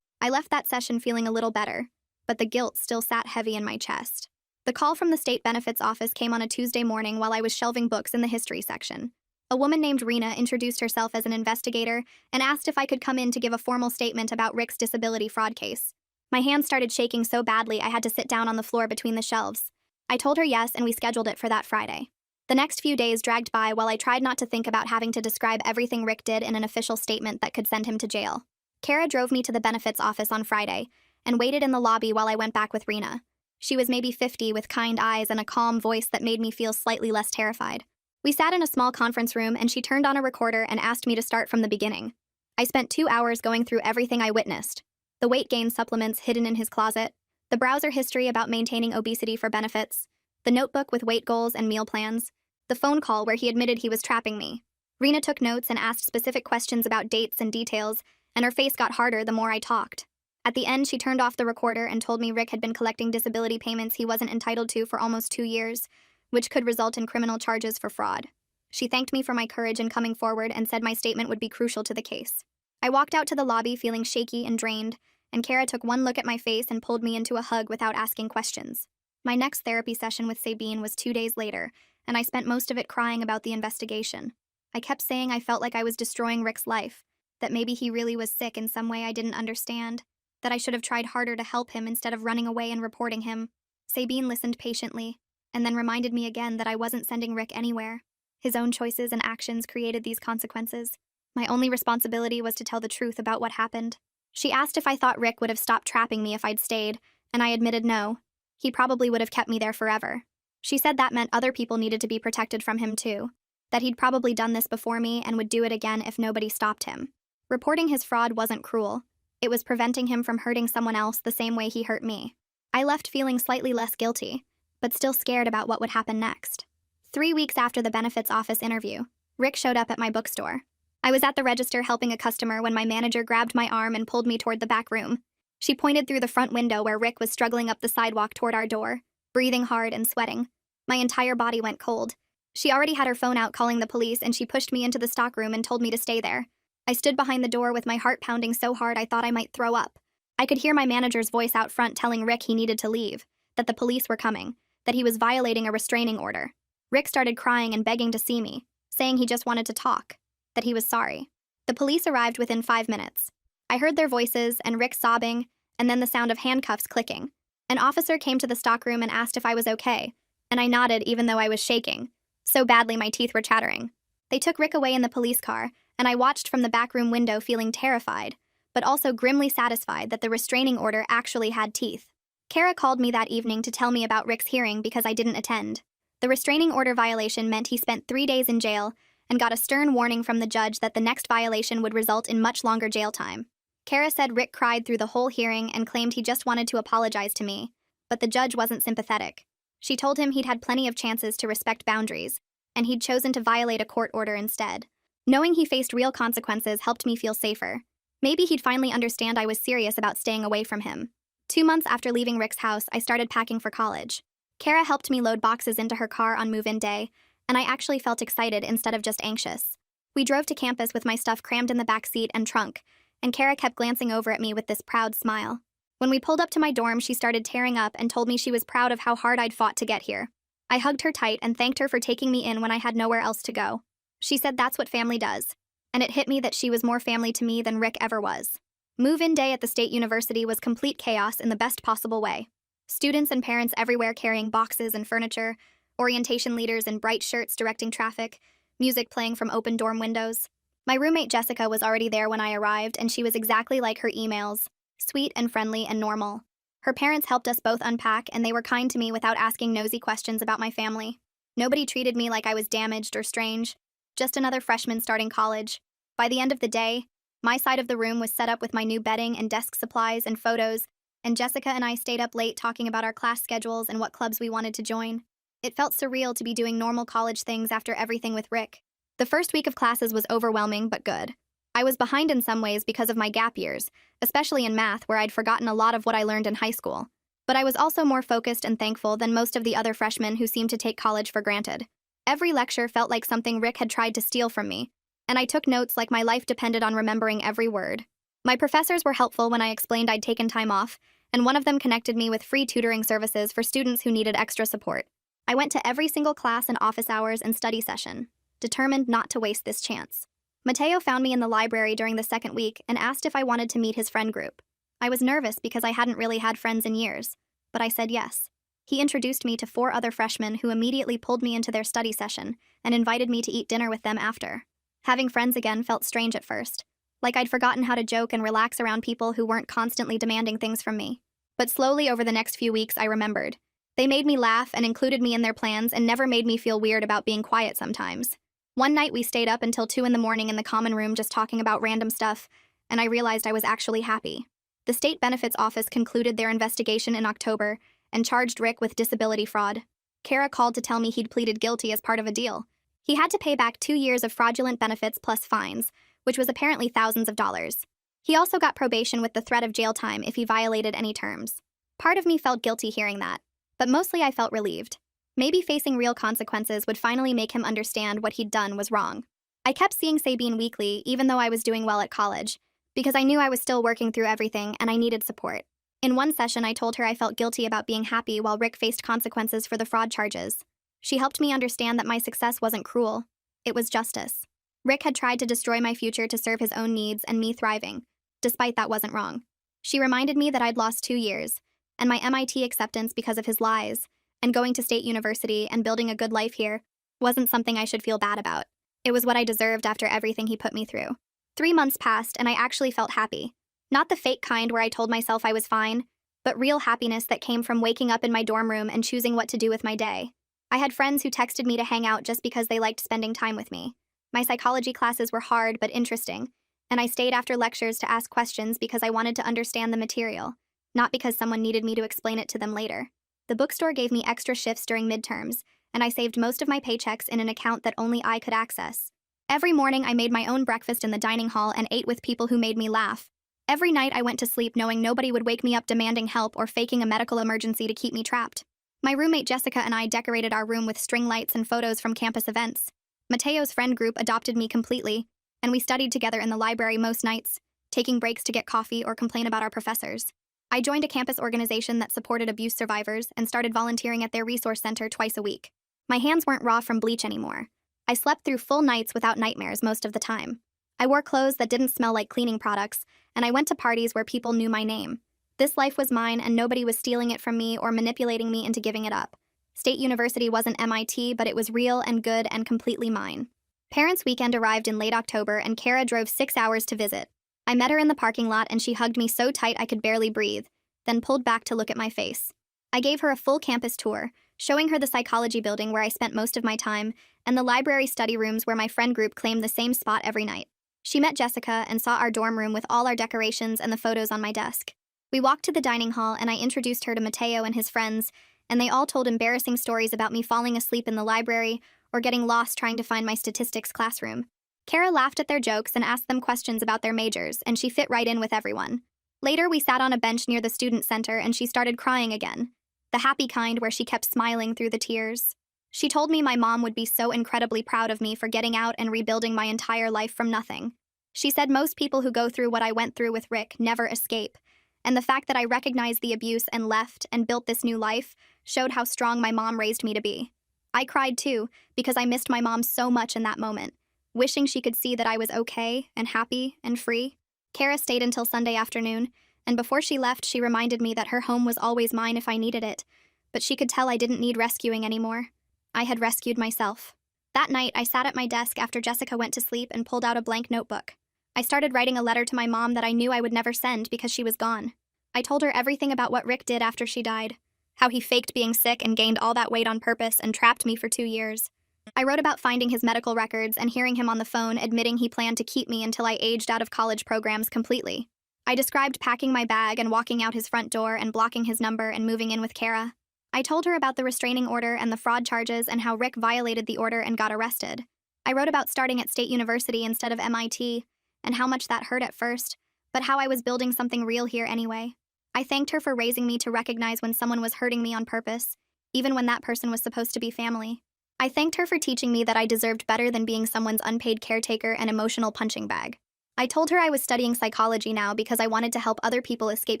I left that session feeling a little better, but the guilt still sat heavy in my chest. The call from the state benefits office came on a Tuesday morning while I was shelving books in the history section. A woman named Rena introduced herself as an investigator and asked if I could come in to give a formal statement about Rick's disability fraud case. My hands started shaking so badly I had to sit down on the floor between the shelves. I told her yes, and we scheduled it for that Friday. The next few days dragged by while I tried not to think about having to describe everything Rick did in an official statement that could send him to jail. Kara drove me to the benefits office on Friday and waited in the lobby while I went back with Rena. She was maybe 50 with kind eyes and a calm voice that made me feel slightly less terrified. We sat in a small conference room and she turned on a recorder and asked me to start from the beginning. I spent 2 hours going through everything I witnessed. The weight gain supplements hidden in his closet, the browser history about maintaining obesity for benefits, the notebook with weight goals and meal plans, the phone call where he admitted he was trapping me. Rena took notes and asked specific questions about dates and details, and her face got harder the more I talked. At the end, she turned off the recorder and told me Rick had been collecting disability payments he wasn't entitled to for almost 2 years, which could result in criminal charges for fraud. She thanked me for my courage in coming forward and said my statement would be crucial to the case. I walked out to the lobby feeling shaky and drained, and Kara took one look at my face and pulled me into a hug without asking questions. My next therapy session with Sabine was 2 days later, and I spent most of it crying about the investigation. I kept saying I felt like I was destroying Rick's life, that maybe he really was sick in some way I didn't understand, that I should have tried harder to help him instead of running away and reporting him. Sabine listened patiently, and then reminded me again that I wasn't sending Rick anywhere. His own choices and actions created these consequences. My only responsibility was to tell the truth about what happened. She asked if I thought Rick would have stopped trapping me if I'd stayed, and I admitted no. He probably would have kept me there forever. She said that meant other people needed to be protected from him too, that he'd probably done this before me and would do it again if nobody stopped him. Reporting his fraud wasn't cruel. It was preventing him from hurting someone else the same way he hurt me. I left feeling slightly less guilty, but still scared about what would happen next. 3 weeks after the benefits office interview, Rick showed up at my bookstore. I was at the register helping a customer when my manager grabbed my arm and pulled me toward the back room. She pointed through the front window where Rick was struggling up the sidewalk toward our door, breathing hard and sweating. My entire body went cold. She already had her phone out calling the police, and she pushed me into the stockroom and told me to stay there. I stood behind the door with my heart pounding so hard I thought I might throw up. I could hear my manager's voice out front telling Rick he needed to leave, that the police were coming, that he was violating a restraining order. Rick started crying and begging to see me, saying he just wanted to talk, that he was sorry. The police arrived within 5 minutes. I heard their voices and Rick sobbing, and then the sound of handcuffs clicking. An officer came to the stockroom and asked if I was okay, and I nodded even though I was shaking. So badly my teeth were chattering. They took Rick away in the police car, and I watched from the backroom window feeling terrified, but also grimly satisfied that the restraining order actually had teeth. Kara called me that evening to tell me about Rick's hearing because I didn't attend. The restraining order violation meant he spent 3 days in jail and got a stern warning from the judge that the next violation would result in much longer jail time. Kara said Rick cried through the whole hearing and claimed he just wanted to apologize to me, but the judge wasn't sympathetic. She told him he'd had plenty of chances to respect boundaries, and he'd chosen to violate a court order instead. Knowing he faced real consequences helped me feel safer. Maybe he'd finally understand I was serious about staying away from him. 2 months after leaving Rick's house, I started packing for college. Kara helped me load boxes into her car on move-in day, and I actually felt excited instead of just anxious. We drove to campus with my stuff crammed in the back seat and trunk, and Kara kept glancing over at me with this proud smile. When we pulled up to my dorm, she started tearing up and told me she was proud of how hard I'd fought to get here. I hugged her tight and thanked her for taking me in when I had nowhere else to go. She said that's what family does, and it hit me that she was more family to me than Rick ever was. Move-in day at the State University was complete chaos in the best possible way. Students and parents everywhere carrying boxes and furniture, orientation leaders in bright shirts directing traffic, music playing from open dorm windows. My roommate Jessica was already there when I arrived, and she was exactly like her emails, sweet and friendly and normal. Her parents helped us both unpack, and they were kind to me without asking nosy questions about my family. Nobody treated me like I was damaged or strange, just another freshman starting college. By the end of the day, my side of the room was set up with my new bedding and desk supplies and photos, and Jessica and I stayed up late talking about our class schedules and what clubs we wanted to join. It felt surreal to be doing normal college things after everything with Rick. The first week of classes was overwhelming but good. I was behind in some ways because of my gap years, especially in math where I'd forgotten a lot of what I learned in high school. But I was also more focused and thankful than most of the other freshmen who seemed to take college for granted. Every lecture felt like something Rick had tried to steal from me, and I took notes like my life depended on remembering every word. My professors were helpful when I explained I'd taken time off, and one of them connected me with free tutoring services for students who needed extra support. I went to every single class and office hours and study session, determined not to waste this chance. Mateo found me in the library during the second week and asked if I wanted to meet his friend group. I was nervous because I hadn't really had friends in years, but I said yes. He introduced me to 4 other freshmen who immediately pulled me into their study session and invited me to eat dinner with them after. Having friends again felt strange at first, like I'd forgotten how to joke and relax around people who weren't constantly demanding things from me. But slowly over the next few weeks, I remembered. They made me laugh and included me in their plans and never made me feel weird about being quiet sometimes. One night we stayed up until 2 in the morning in the common room just talking about random stuff, and I realized I was actually happy. The state benefits office concluded their investigation in October and charged Rick with disability fraud. Kara called to tell me he'd pleaded guilty as part of a deal. He had to pay back 2 years of fraudulent benefits plus fines, which was apparently thousands of dollars. He also got probation with the threat of jail time if he violated any terms. Part of me felt guilty hearing that, but mostly I felt relieved. Maybe facing real consequences would finally make him understand what he'd done was wrong. I kept seeing Sabine weekly, even though I was doing well at college, because I knew I was still working through everything and I needed support. In one session, I told her I felt guilty about being happy while Rick faced consequences for the fraud charges. She helped me understand that my success wasn't cruel. It was justice. Rick had tried to destroy my future to serve his own needs and me thriving, despite that wasn't wrong. She reminded me that I'd lost 2 years, and my MIT acceptance because of his lies, and going to State University and building a good life here wasn't something I should feel bad about. It was what I deserved after everything he put me through. 3 months passed, and I actually felt happy. Not the fake kind where I told myself I was fine, but real happiness that came from waking up in my dorm room and choosing what to do with my day. I had friends who texted me to hang out just because they liked spending time with me. My psychology classes were hard but interesting, and I stayed after lectures to ask questions because I wanted to understand the material, not because someone needed me to explain it to them later. The bookstore gave me extra shifts during midterms, and I saved most of my paychecks in an account that only I could access. Every morning, I made my own breakfast in the dining hall and ate with people who made me laugh. Every night, I went to sleep knowing nobody would wake me up demanding help or faking a medical emergency to keep me trapped. My roommate Jessica and I decorated our room with string lights and photos from campus events. Mateo's friend group adopted me completely, and we studied together in the library most nights, taking breaks to get coffee or complain about our professors. I joined a campus organization that supported abuse survivors and started volunteering at their resource center twice a week. My hands weren't raw from bleach anymore. I slept through full nights without nightmares most of the time. I wore clothes that didn't smell like cleaning products, and I went to parties where people knew my name. This life was mine, and nobody was stealing it from me or manipulating me into giving it up. State University wasn't MIT, but it was real and good and completely mine. Parents' weekend arrived in late October, and Kara drove 6 hours to visit. I met her in the parking lot, and she hugged me so tight I could barely breathe, then pulled back to look at my face. I gave her a full campus tour, showing her the psychology building where I spent most of my time, and the library study rooms where my friend group claimed the same spot every night. She met Jessica and saw our dorm room with all our decorations and the photos on my desk. We walked to the dining hall, and I introduced her to Mateo and his friends, and they all told embarrassing stories about me falling asleep in the library or getting lost trying to find my statistics classroom. Kara laughed at their jokes and asked them questions about their majors, and she fit right in with everyone. Later, we sat on a bench near the student center, and she started crying again. The happy kind where she kept smiling through the tears. She told me my mom would be so incredibly proud of me for getting out and rebuilding my entire life from nothing. She said most people who go through what I went through with Rick never escape, and the fact that I recognized the abuse and left and built this new life showed how strong my mom raised me to be. I cried too, because I missed my mom so much in that moment, wishing she could see that I was okay and happy and free. Kara stayed until Sunday afternoon, and before she left, she reminded me that her home was always mine if I needed it, but she could tell I didn't need rescuing anymore. I had rescued myself. That night, I sat at my desk after Jessica went to sleep and pulled out a blank notebook. I started writing a letter to my mom that I knew I would never send because she was gone. I told her everything about what Rick did after she died, how he faked being sick and gained all that weight on purpose and trapped me for 2 years. I wrote about finding his medical records and hearing him on the phone admitting he planned to keep me until I aged out of college programs completely. I described packing my bag and walking out his front door and blocking his number and moving in with Kara. I told her about the restraining order and the fraud charges and how Rick violated the order and got arrested. I wrote about starting at State University instead of MIT and how much that hurt at first, but how I was building something real here anyway. I thanked her for raising me to recognize when someone was hurting me on purpose, even when that person was supposed to be family. I thanked her for teaching me that I deserved better than being someone's unpaid caretaker and emotional punching bag. I told her I was studying psychology now because I wanted to help other people escape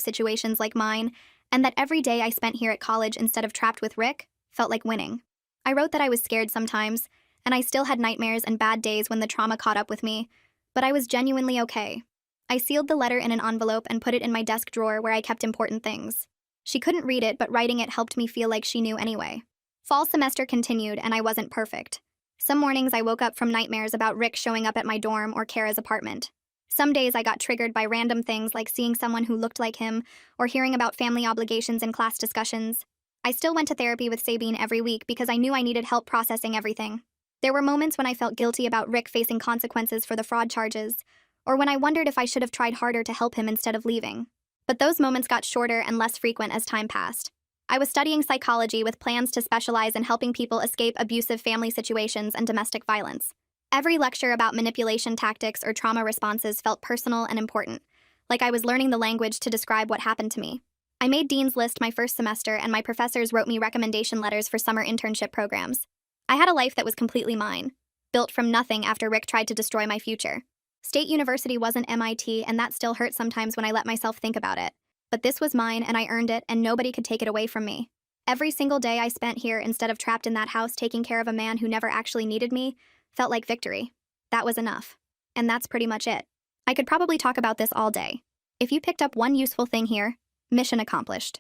situations like mine, and that every day I spent here at college instead of trapped with Rick felt like winning. I wrote that I was scared sometimes, and I still had nightmares and bad days when the trauma caught up with me, but I was genuinely okay. I sealed the letter in an envelope and put it in my desk drawer where I kept important things. She couldn't read it, but writing it helped me feel like she knew anyway. Fall semester continued, and I wasn't perfect. Some mornings I woke up from nightmares about Rick showing up at my dorm or Kara's apartment. Some days I got triggered by random things like seeing someone who looked like him or hearing about family obligations in class discussions. I still went to therapy with Sabine every week because I knew I needed help processing everything. There were moments when I felt guilty about Rick facing consequences for the fraud charges, or when I wondered if I should have tried harder to help him instead of leaving. But those moments got shorter and less frequent as time passed. I was studying psychology with plans to specialize in helping people escape abusive family situations and domestic violence. Every lecture about manipulation tactics or trauma responses felt personal and important, like I was learning the language to describe what happened to me. I made Dean's List my first semester, and my professors wrote me recommendation letters for summer internship programs. I had a life that was completely mine, built from nothing after Rick tried to destroy my future. State University wasn't MIT, and that still hurts sometimes when I let myself think about it. But this was mine, and I earned it, and nobody could take it away from me. Every single day I spent here instead of trapped in that house taking care of a man who never actually needed me felt like victory. That was enough. And that's pretty much it. I could probably talk about this all day. If you picked up one useful thing here, mission accomplished.